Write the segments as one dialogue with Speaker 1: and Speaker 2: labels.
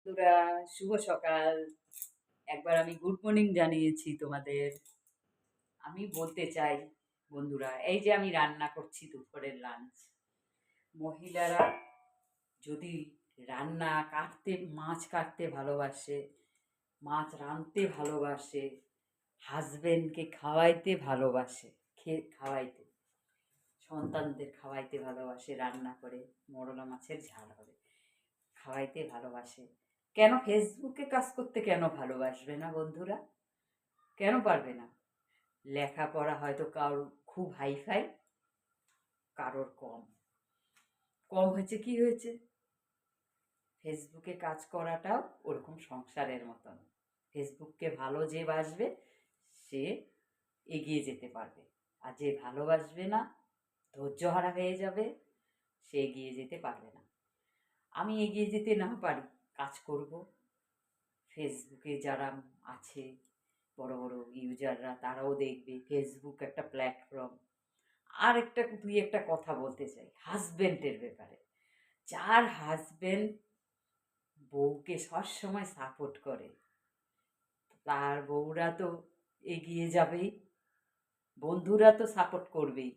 Speaker 1: বন্ধুরা, শুভ সকাল। একবার আমি গুড মর্নিং জানিয়েছি তোমাদের। আমি বলতে চাই বন্ধুরা, এই যে আমি রান্না করছি দুপুরের লাঞ্চ। মহিলারা যদি মাছ কাটতে ভালোবাসে, মাছ রাঁধতে ভালোবাসে, হাজবেন্ডকে খাওয়াইতে ভালোবাসে, খাওয়াইতে, সন্তানদের খাওয়াইতে ভালোবাসে, রান্না করে মোরলা মাছের ঝাল হবে, খাওয়াইতে ভালোবাসে, কেন ফেসবুকে কাজ করতে কেন ভালোবাসবে না বন্ধুরা? কেন পারবে না? লেখাপড়া হয়তো কারোর খুব হাইফাই, কারোর কম। কম হয়েছে, কি হয়েছে? ফেসবুকে কাজ করাটাও ওরকম সংসারের মতন। ফেসবুককে ভালো যে বাসবে সে এগিয়ে যেতে পারবে, আর যে ভালোবাসবে না, ধৈর্যহারা হয়ে যাবে, সে এগিয়ে যেতে পারবে না। আমি এগিয়ে যেতে না পারি, কাজ করব। ফেসবুকে যারা আছে বড় বড় ইউজাররা, তারাও দেখবে ফেসবুক একটা প্ল্যাটফর্ম। আর দুই একটা কথা বলতে চাই হাজবেন্ডের ব্যাপারে। যার হাজবেন্ড বউকে সবসময় সাপোর্ট করে, তার বউরা তো এগিয়ে যাবেই, বন্ধুরা তো সাপোর্ট করবেই।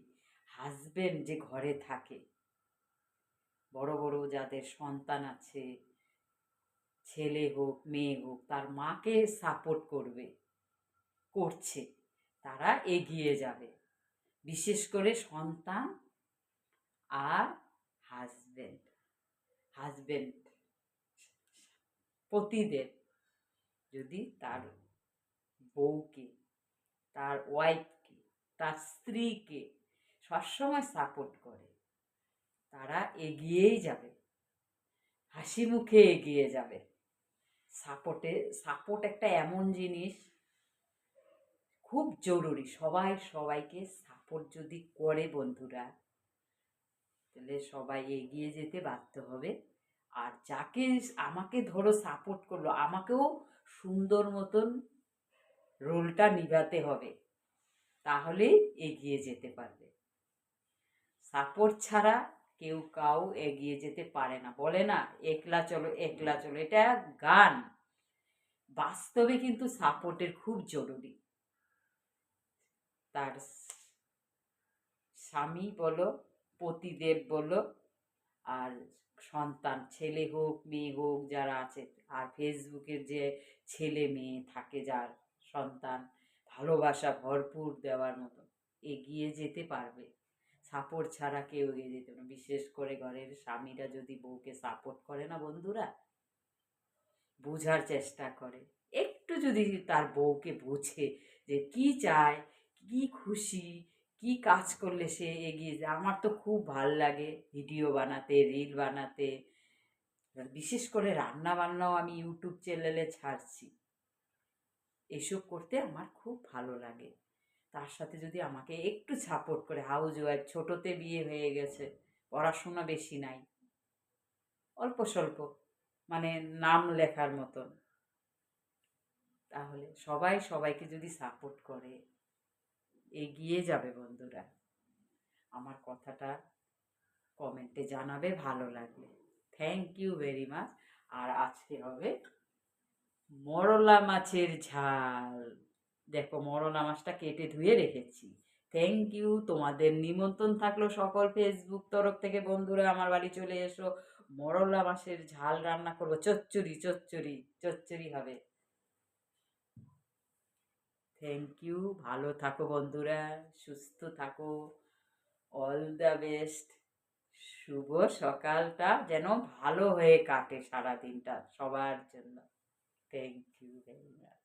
Speaker 1: হাজবেন্ড যে ঘরে থাকে, বড় বড় যাদের সন্তান আছে, ছেলে হোক মেয়ে হোক, তার মাকে সাপোর্ট করছে, তারা এগিয়ে যাবে। বিশেষ করে সন্তান আর হাজবেন্ড হাজবেন্ড পতিদেব যদি তার বউকে, তার ওয়াইফকে, তার স্ত্রীকে সবসময় সাপোর্ট করে, তারা এগিয়েই যাবে, হাসি মুখে এগিয়ে যাবে। সাপোর্ট একটা এমন জিনিস, খুব জরুরি। সবাই সবাইকে সাপোর্ট যদি করে বন্ধুরা, তাহলে সবাই এগিয়ে যেতে বাধ্য হবে। আর যাকে আমাকে ধরো সাপোর্ট করলো, আমাকেও সুন্দর মতন রোলটা নিভাতে হবে, তাহলেই এগিয়ে যেতে পারবে। সাপোর্ট ছাড়া কেউ এগিয়ে যেতে পারে না। বলে না, একলা চলো একলা চলো, এটা গান। বাস্তবে কিন্তু সাপোর্টের খুব জরুরি। তার স্বামী বলো, পতিদেব বলো, আর সন্তান, ছেলে হোক মেয়ে হোক যারা আছে, আর ফেসবুকের যে ছেলে মেয়ে থাকে, যার সন্তান, ভালোবাসা ভরপুর দেওয়ার মতো, এগিয়ে যেতে পারবে। সাপোর্ট ছাড়া কেউ এগিয়ে যেতে পারবে। বিশেষ করে ঘরের স্বামীরা যদি বউকে সাপোর্ট করে না বন্ধুরা, বোঝার চেষ্টা করে, একটু যদি তার বউকে বোঝে যে কি চায়, কি খুশি, কি কাজ করলে সে এগিয়ে যায়। আমার তো খুব ভাল লাগে ভিডিও বানাতে, রিল বানাতে, বিশেষ করে রান্না বান্নাও আমি ইউটিউব চ্যানেলে ছাড়ছি। এসব করতে আমার খুব ভালো লাগে। তার সাথে যদি আমাকে একটু সাপোর্ট করে, হাউস ওয়াইফ, ছোটোতে বিয়ে হয়ে গেছে, পড়াশোনা বেশি নাই, অল্প স্বল্প, মানে নাম লেখার মতন, তাহলে সবাই সবাইকে যদি সাপোর্ট করে, এগিয়ে যাবে বন্ধুরা। আমার কথাটা কমেন্টে জানাবে ভালো লাগলে। Thank you very much. আর আজকে হবে মরলা মাছের ঝাল। দেখো, মরলা মাছটা কেটে ধুয়ে রেখেছি। Thank you. তোমাদের নিমন্ত্রণ থাকলো সকল ফেসবুক তরফ থেকে, বন্ধুরা আমার বাড়ি চলে এসো। মরলা মাছের ঝাল রান্না করবো, চচ্চড়ি চচ্চড়ি চচ্চড়ি হবে। Thank you. ভালো থাকো বন্ধুরা, সুস্থ থাকো। All the best. শুভ সকালটা যেন ভালো হয়ে কাটে সারা দিনটা সবার জন্য। Thank you very much.